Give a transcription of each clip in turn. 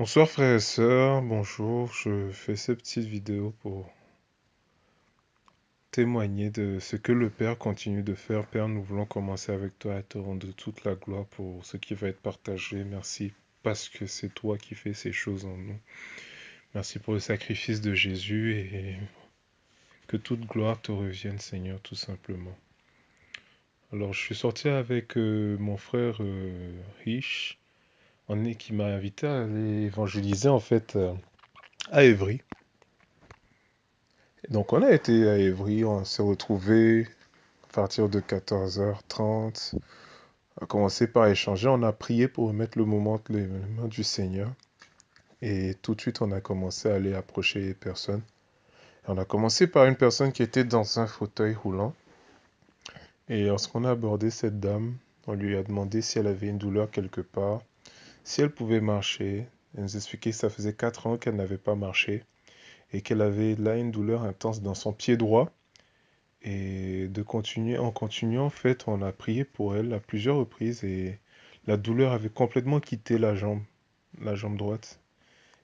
Bonsoir frères et sœurs, bonjour. Je fais cette petite vidéo pour témoigner de ce que le Père continue de faire. Père, nous voulons commencer avec toi à te rendre toute la gloire pour ce qui va être partagé. Merci parce que c'est toi qui fais ces choses en nous. Merci pour le sacrifice de Jésus et que toute gloire te revienne, Seigneur, tout simplement. Alors, je suis sorti avec mon frère Rich, qui m'a invité à aller évangéliser en fait à Évry. Donc on a été à Évry, on s'est retrouvés à partir de 14h30. On a commencé par échanger, on a prié pour remettre le moment entre les mains du Seigneur. Et tout de suite, on a commencé à aller approcher les personnes. Et on a commencé par une personne qui était dans un fauteuil roulant. Et lorsqu'on a abordé cette dame, on lui a demandé si elle avait une douleur quelque part, si elle pouvait marcher. Elle nous expliquait que ça faisait 4 ans qu'elle n'avait pas marché et qu'elle avait là une douleur intense dans son pied droit. Et en continuant, en fait, on a prié pour elle à plusieurs reprises et la douleur avait complètement quitté la jambe droite.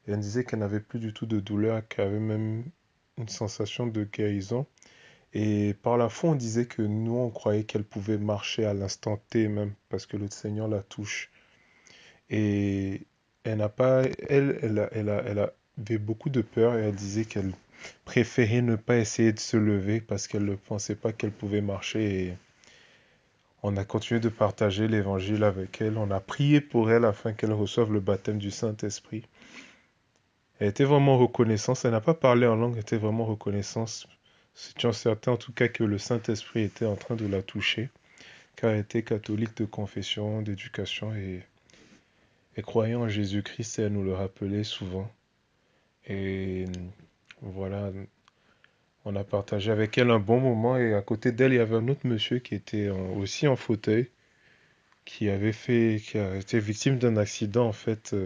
Et elle disait qu'elle n'avait plus du tout de douleur, qu'elle avait même une sensation de guérison. Et par la foi, on disait que nous, on croyait qu'elle pouvait marcher à l'instant T même, parce que le Seigneur la touche. Et elle n'a pas, elle avait beaucoup de peur et elle disait qu'elle préférait ne pas essayer de se lever parce qu'elle ne pensait pas qu'elle pouvait marcher. Et on a continué de partager l'évangile avec elle. On a prié pour elle afin qu'elle reçoive le baptême du Saint-Esprit. Elle était vraiment reconnaissante. Elle n'a pas parlé en langue, elle était vraiment reconnaissante. C'était certain en tout cas que le Saint-Esprit était en train de la toucher, car elle était catholique de confession, d'éducation et croyant en Jésus-Christ, et elle nous le rappelait souvent. Et voilà, on a partagé avec elle un bon moment et à côté d'elle, il y avait un autre monsieur qui était aussi en fauteuil, qui a été victime d'un accident en fait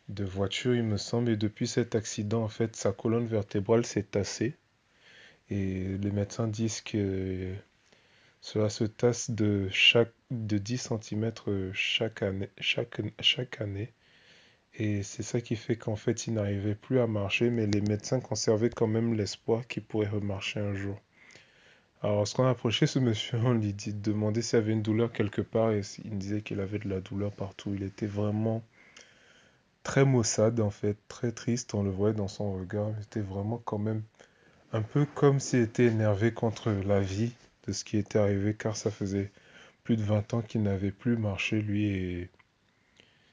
de voiture, il me semble. Et depuis cet accident, en fait, sa colonne vertébrale s'est tassée. Et les médecins disent que cela se tasse de 10 centimètres chaque année. Et c'est ça qui fait qu'en fait, il n'arrivait plus à marcher, mais les médecins conservaient quand même l'espoir qu'il pourrait remarcher un jour. Alors, lorsqu'on a approché ce monsieur, on lui demandait s'il y avait une douleur quelque part, et il disait qu'il avait de la douleur partout. Il était vraiment très maussade, en fait, très triste, on le voyait dans son regard. Il était vraiment quand même un peu comme s'il était énervé contre la vie de ce qui était arrivé, car ça faisait plus de 20 ans qu'il n'avait plus marché, lui, et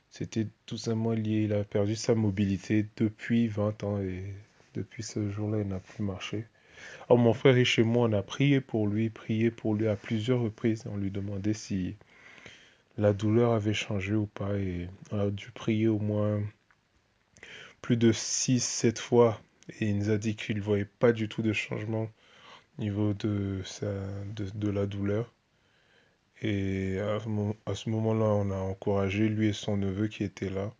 c'était tout simplement lié. Il a perdu sa mobilité depuis 20 ans, et depuis ce jour-là, il n'a plus marché. Alors, mon frère est chez moi, on a prié pour lui à plusieurs reprises. On lui demandait si la douleur avait changé ou pas, et on a dû prier au moins plus de 6, 7 fois. Et il nous a dit qu'il ne voyait pas du tout de changement au niveau de la douleur. Et à ce moment-là, on a encouragé lui et son neveu qui étaient là,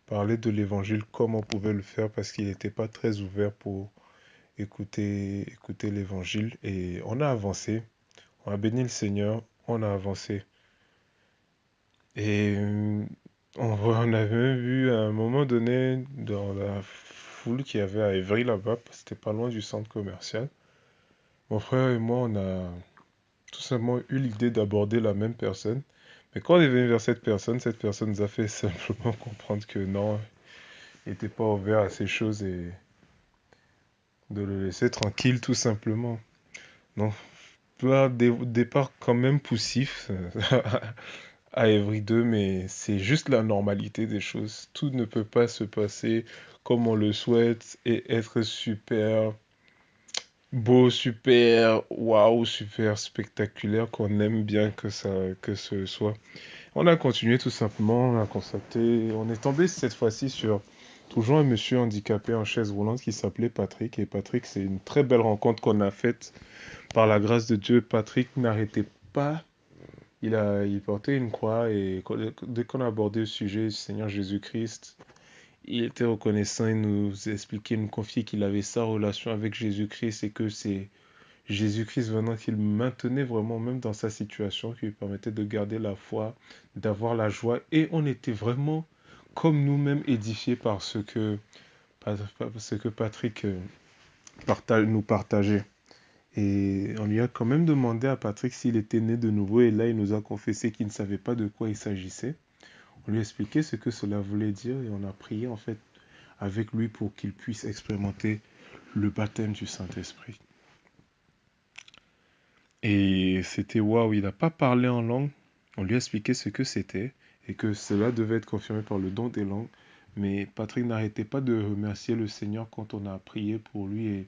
parler de l'évangile comme on pouvait le faire parce qu'il n'était pas très ouvert pour écouter l'évangile. Et on a avancé, on a béni le Seigneur, on a avancé. Et on avait même vu à un moment donné dans la foule qu'il y avait à Évry là-bas, parce que c'était pas loin du centre commercial. Mon frère et moi, on a tout simplement eu l'idée d'aborder la même personne. Mais quand on est venu vers cette personne nous a fait simplement comprendre que non, il n'était pas ouvert à ces choses et de le laisser tranquille tout simplement. Donc, départ quand même poussif à Evry 2, mais c'est juste la normalité des choses. Tout ne peut pas se passer comme on le souhaite et être super beau, super waouh, super spectaculaire qu'on aime bien que ce soit. On a continué tout simplement, on a constaté, on est tombé cette fois-ci sur toujours un monsieur handicapé en chaise roulante qui s'appelait Patrick. Et Patrick, c'est une très belle rencontre qu'on a faite par la grâce de Dieu. Patrick n'arrêtait pas, il portait une croix et dès qu'on a abordé le sujet du Seigneur Jésus-Christ, il était reconnaissant, il nous expliquait, il nous confiait qu'il avait sa relation avec Jésus-Christ et que c'est Jésus-Christ venant qu'il maintenait vraiment, même dans sa situation, qui lui permettait de garder la foi, d'avoir la joie. Et on était vraiment comme nous-mêmes édifiés par ce que Patrick nous partageait. Et on lui a quand même demandé à Patrick s'il était né de nouveau, et là il nous a confessé qu'il ne savait pas de quoi il s'agissait. On lui a expliqué ce que cela voulait dire et on a prié en fait avec lui pour qu'il puisse expérimenter le baptême du Saint-Esprit. Et c'était waouh, il n'a pas parlé en langue. On lui a expliqué ce que c'était et que cela devait être confirmé par le don des langues. Mais Patrick n'arrêtait pas de remercier le Seigneur quand on a prié pour lui et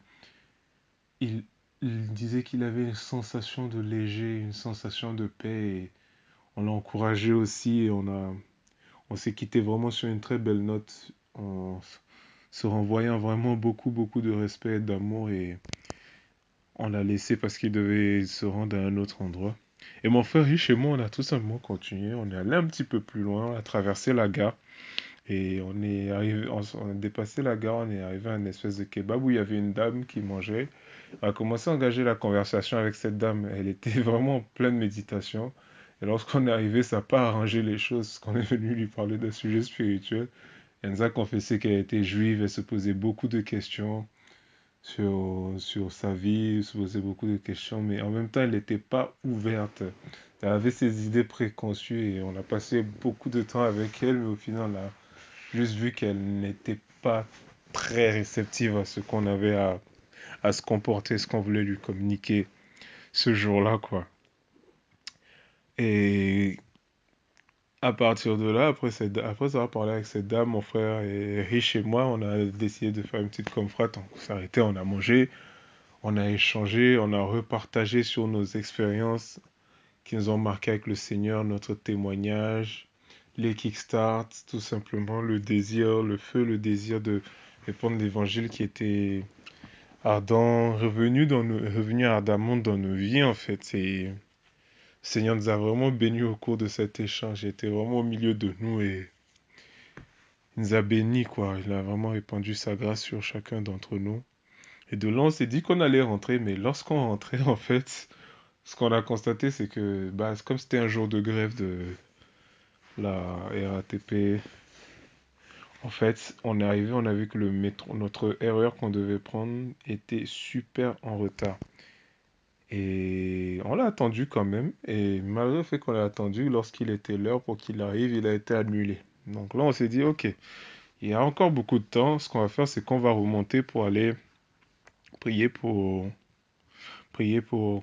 il, il disait qu'il avait une sensation de léger, une sensation de paix et on l'a encouragé aussi et on s'est quitté vraiment sur une très belle note en se renvoyant vraiment beaucoup de respect et d'amour et on l'a laissé parce qu'il devait se rendre à un autre endroit. Et mon frère riche et moi, on a tout simplement continué. On est allé un petit peu plus loin, on a traversé la gare. Et on a dépassé la gare, on est arrivé à une espèce de kebab où il y avait une dame qui mangeait. On a commencé à engager la conversation avec cette dame. Elle était vraiment en pleine méditation. Et lorsqu'on est arrivé, ça n'a pas arrangé les choses, parce qu'on est venu lui parler d'un sujet spirituel. Elle nous a confessé qu'elle était juive, elle se posait beaucoup de questions sur sa vie, se posait beaucoup de questions, mais en même temps, elle n'était pas ouverte. Elle avait ses idées préconçues et on a passé beaucoup de temps avec elle, mais au final, on a juste vu qu'elle n'était pas très réceptive à ce qu'on avait à se comporter, ce qu'on voulait lui communiquer ce jour-là, quoi. Et à partir de là, après avoir parlé avec cette dame, mon frère et Rich et moi, on a décidé de faire une petite confrate. On s'est arrêté, on a mangé, on a échangé, on a repartagé sur nos expériences qui nous ont marqué avec le Seigneur, notre témoignage, les kickstarts, tout simplement, le désir, le feu, le désir de répandre l'évangile qui était ardent, revenu ardemment dans nos vies, en fait. Et le Seigneur nous a vraiment bénis au cours de cet échange. Il était vraiment au milieu de nous et il nous a bénis, quoi. Il a vraiment répandu sa grâce sur chacun d'entre nous. Et de là, on s'est dit qu'on allait rentrer, mais lorsqu'on rentrait, en fait, ce qu'on a constaté, c'est que, bah, comme c'était un jour de grève de la RATP, en fait, on est arrivé, on a vu que le métro, notre erreur qu'on devait prendre était super en retard. Et on l'a attendu quand même. Et malgré le fait qu'on l'a attendu, lorsqu'il était l'heure pour qu'il arrive, il a été annulé. Donc là, on s'est dit, ok, il y a encore beaucoup de temps. Ce qu'on va faire, c'est qu'on va remonter pour aller prier pour,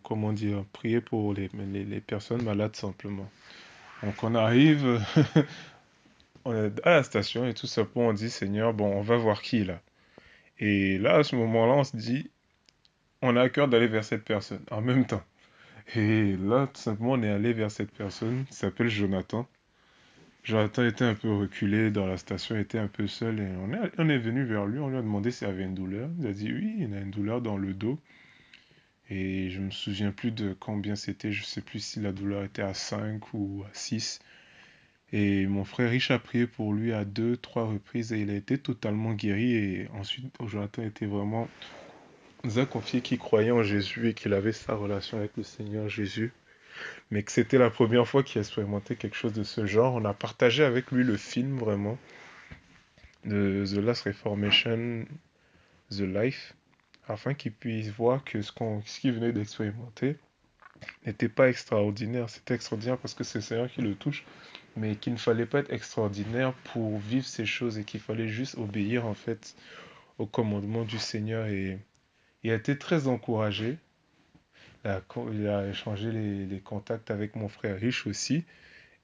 comment dire, prier pour les personnes malades simplement. Donc on arrive on est à la station et tout simplement on dit, Seigneur, bon, on va voir qui est là. Et là, à ce moment-là, on se dit, on a à cœur d'aller vers cette personne en même temps. Et là, tout simplement, on est allé vers cette personne qui s'appelle Jonathan. Jonathan était un peu reculé dans la station, était un peu seul et on est venu vers lui, on lui a demandé s'il avait une douleur. Il a dit oui, il a une douleur dans le dos. Et je me souviens plus de combien c'était, je sais plus si la douleur était à 5 ou à 6. Et mon frère riche a prié pour lui à deux, trois reprises et il a été totalement guéri. Et ensuite, Jonathan était vraiment, nous a confié qu'il croyait en Jésus et qu'il avait sa relation avec le Seigneur Jésus. Mais que c'était la première fois qu'il expérimentait quelque chose de ce genre. On a partagé avec lui le film vraiment de The Last Reformation, The Life, afin qu'il puisse voir que ce qu'il venait d'expérimenter n'était pas extraordinaire. C'était extraordinaire parce que c'est le Seigneur qui le touche, mais qu'il ne fallait pas être extraordinaire pour vivre ces choses et qu'il fallait juste obéir en fait au commandement du Seigneur. Et il a été très encouragé. Il a échangé les contacts avec mon frère riche aussi.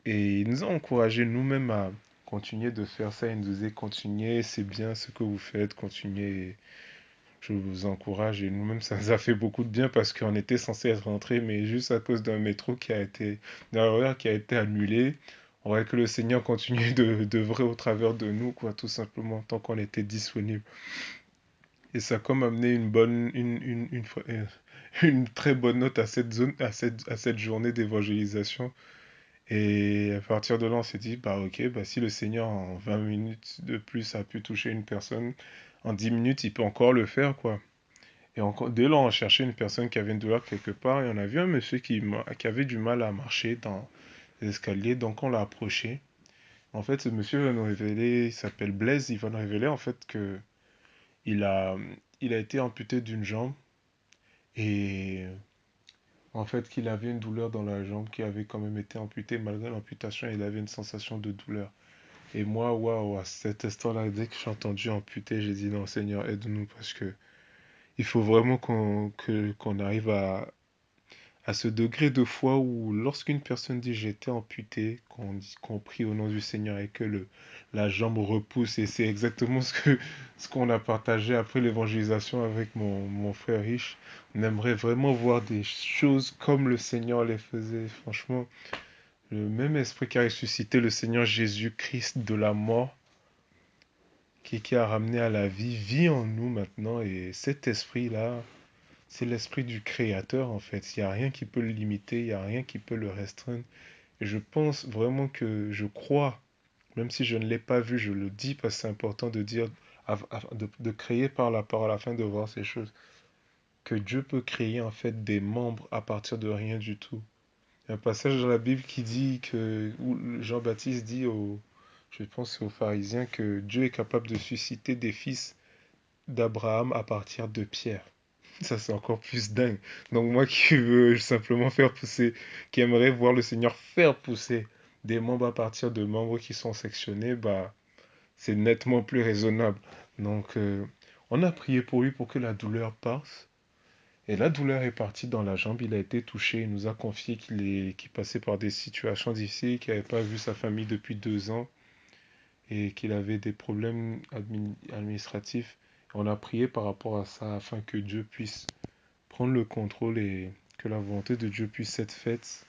Et il nous a encouragés nous-mêmes à continuer de faire ça. Il nous disait, continuez, c'est bien ce que vous faites, continuez. Je vous encourage. Et nous-mêmes, ça nous a fait beaucoup de bien parce qu'on était censé être rentrés, mais juste à cause d'un horaire qui a été annulé. On voyait que le Seigneur continuait d'œuvrer au travers de nous, quoi, tout simplement, tant qu'on était disponible. Et ça a comme amené une très bonne note à cette zone, à cette journée d'évangélisation. Et à partir de là, on s'est dit, bah ok, bah si le Seigneur en 20 minutes de plus a pu toucher une personne, en 10 minutes, il peut encore le faire, quoi. Et encore, dès là, on cherchait une personne qui avait une douleur quelque part, et on a vu un monsieur qui avait du mal à marcher dans les escaliers, donc on l'a approché. En fait, ce monsieur va nous révéler, il s'appelle Blaise, il va nous révéler en fait que il a, il a été amputé d'une jambe et en fait qu'il avait une douleur dans la jambe qui avait quand même été amputée. Malgré l'amputation, il avait une sensation de douleur. Et moi, waouh, à cet instant-là, dès que j'ai entendu amputé, j'ai dit non, Seigneur, aide-nous parce que il faut vraiment qu'on arrive à ce degré de foi où lorsqu'une personne dit j'ai été amputé, qu'on prie au nom du Seigneur et que la jambe repousse, et c'est exactement ce qu'on a partagé après l'évangélisation avec mon frère riche. On aimerait vraiment voir des choses comme le Seigneur les faisait. Franchement, le même esprit qui a ressuscité le Seigneur Jésus-Christ de la mort, qui a ramené à la vie, vit en nous maintenant. Et cet esprit-là, c'est l'esprit du Créateur en fait. Il n'y a rien qui peut le limiter, il n'y a rien qui peut le restreindre. Et je pense vraiment que je crois, même si je ne l'ai pas vu, je le dis parce que c'est important de dire, de créer par la parole afin de voir ces choses. Que Dieu peut créer en fait des membres à partir de rien du tout. Il y a un passage dans la Bible qui dit que, où Jean-Baptiste dit je pense que c'est aux pharisiens, que Dieu est capable de susciter des fils d'Abraham à partir de pierre. Ça, c'est encore plus dingue. Donc moi qui veux simplement faire pousser, qui aimerais voir le Seigneur faire pousser des membres à partir de membres qui sont sectionnés, bah, c'est nettement plus raisonnable. Donc on a prié pour lui pour que la douleur passe. Et la douleur est partie dans la jambe, il a été touché, il nous a confié qu'il passait par des situations difficiles, qu'il n'avait pas vu sa famille depuis 2 ans et qu'il avait des problèmes administratifs. On a prié par rapport à ça afin que Dieu puisse prendre le contrôle et que la volonté de Dieu puisse être faite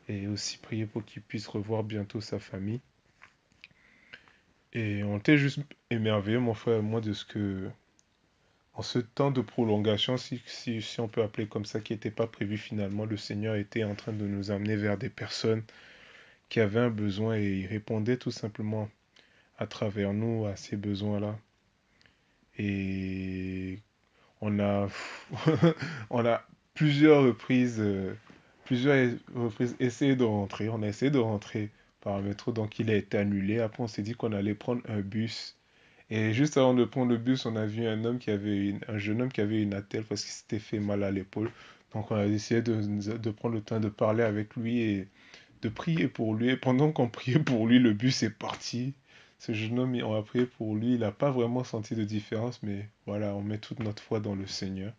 et aussi prier pour qu'il puisse revoir bientôt sa famille. Et on était juste émerveillés, mon frère et moi, de ce que, en ce temps de prolongation, si on peut appeler comme ça, qui n'était pas prévu finalement, le Seigneur était en train de nous amener vers des personnes qui avaient un besoin et il répondait tout simplement à travers nous à ces besoins-là. Et on a, on a plusieurs reprises essayé de rentrer. On a essayé de rentrer par le métro, donc il a été annulé. Après, on s'est dit qu'on allait prendre un bus. Et juste avant de prendre le bus, on a vu un jeune homme qui avait une attelle parce qu'il s'était fait mal à l'épaule. Donc, on a décidé de prendre le temps de parler avec lui et de prier pour lui. Et pendant qu'on priait pour lui, le bus est parti. Ce jeune homme, on a prié pour lui. Il n'a pas vraiment senti de différence, mais voilà, on met toute notre foi dans le Seigneur.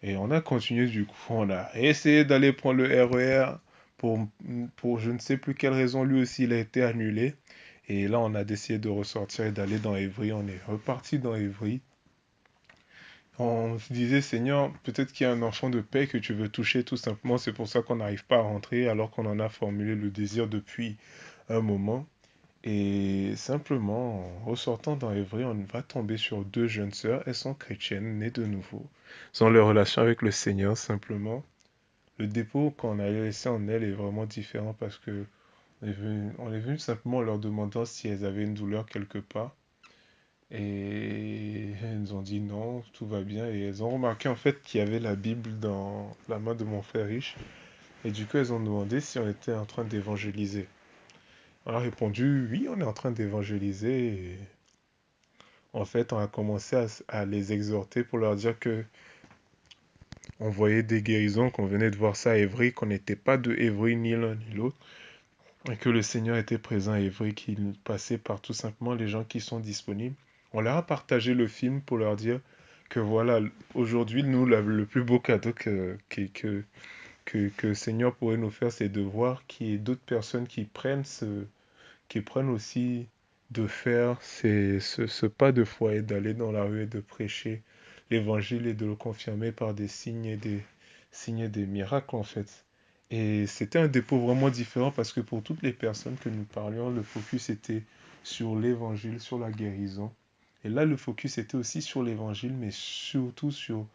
Et on a continué du coup. On a essayé d'aller prendre le RER pour, pour je ne sais plus quelle raison. Lui aussi, il a été annulé. Et là, on a décidé de ressortir et d'aller dans Évry. On est reparti dans Évry. On se disait, Seigneur, peut-être qu'il y a un enfant de paix que tu veux toucher tout simplement. C'est pour ça qu'on n'arrive pas à rentrer alors qu'on en a formulé le désir depuis un moment. Et simplement, en ressortant dans Évry, on va tomber sur deux jeunes sœurs. Elles sont chrétiennes, nées de nouveau. Elles ont leur relation avec le Seigneur simplement. Le dépôt qu'on a laissé en elles est vraiment différent parce que on est venu simplement leur demandant si elles avaient une douleur quelque part. Et elles nous ont dit non, tout va bien. Et elles ont remarqué en fait qu'il y avait la Bible dans la main de mon frère riche. Et du coup, elles ont demandé si on était en train d'évangéliser. On a répondu oui, on est en train d'évangéliser. Et en fait, on a commencé à les exhorter pour leur dire que on voyait des guérisons, qu'on venait de voir ça à Évry, qu'on n'était pas de Évry ni l'un ni l'autre. Et que le Seigneur était présent à Évry, qu'il passait par tout simplement les gens qui sont disponibles. On leur a partagé le film pour leur dire que voilà, aujourd'hui, nous, le plus beau cadeau que le Seigneur pourrait nous faire, c'est de voir qu'il y ait d'autres personnes qui prennent aussi de faire ce pas de foi et d'aller dans la rue et de prêcher l'évangile et de le confirmer par des signes et des miracles en fait. Et c'était un dépôt vraiment différent parce que pour toutes les personnes que nous parlions, le focus était sur l'évangile, sur la guérison. Et là, le focus était aussi sur l'évangile, mais surtout sur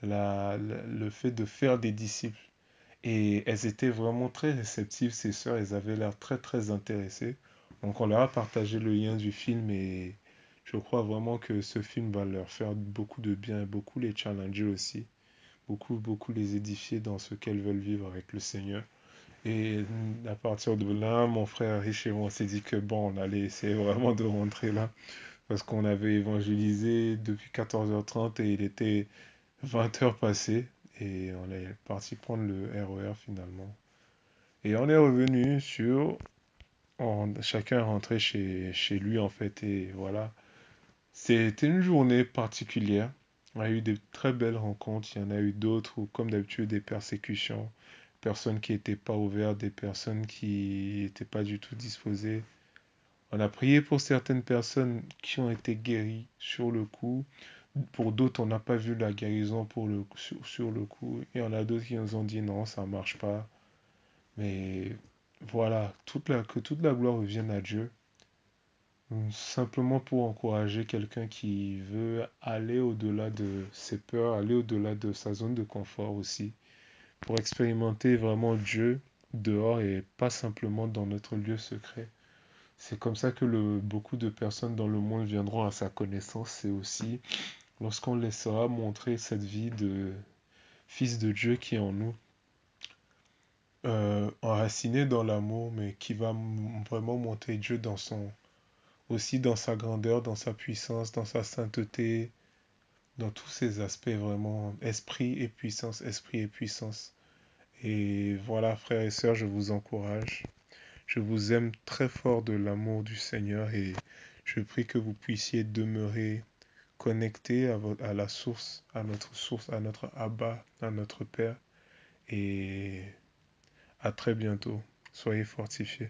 le fait de faire des disciples. Et elles étaient vraiment très réceptives, ces sœurs, elles avaient l'air très très intéressées. Donc on leur a partagé le lien du film et je crois vraiment que ce film va leur faire beaucoup de bien, beaucoup les challenger aussi, beaucoup les édifier dans ce qu'elles veulent vivre avec le Seigneur. Et à partir de là, mon frère riche et moi, on s'est dit que bon, on allait essayer vraiment de rentrer là. Parce qu'on avait évangélisé depuis 14h30 et il était 20h passées. Et on est parti prendre le RER finalement. Et on est revenu sur... chacun est rentré chez lui en fait. Et voilà. C'était une journée particulière. On a eu de très belles rencontres. Il y en a eu d'autres où, comme d'habitude, des persécutions. Personnes qui n'étaient pas ouvertes, des personnes qui n'étaient pas du tout disposées. On a prié pour certaines personnes qui ont été guéries sur le coup. Pour d'autres, on n'a pas vu la guérison sur le coup. Et on a d'autres qui nous ont dit non, ça ne marche pas. Mais voilà, que toute la gloire revienne à Dieu. Simplement pour encourager quelqu'un qui veut aller au-delà de ses peurs, aller au-delà de sa zone de confort aussi, pour expérimenter vraiment Dieu dehors et pas simplement dans notre lieu secret. C'est comme ça que beaucoup de personnes dans le monde viendront à sa connaissance. C'est aussi lorsqu'on laissera montrer cette vie de fils de Dieu qui est en nous, enraciné dans l'amour, mais qui va vraiment montrer Dieu aussi dans sa grandeur, dans sa puissance, dans sa sainteté, dans tous ces aspects vraiment, esprit et puissance, esprit et puissance. Et voilà, frères et sœurs, je vous encourage. Je vous aime très fort de l'amour du Seigneur et je prie que vous puissiez demeurer connectés à la source, à notre Abba, à notre Père. Et à très bientôt. Soyez fortifiés.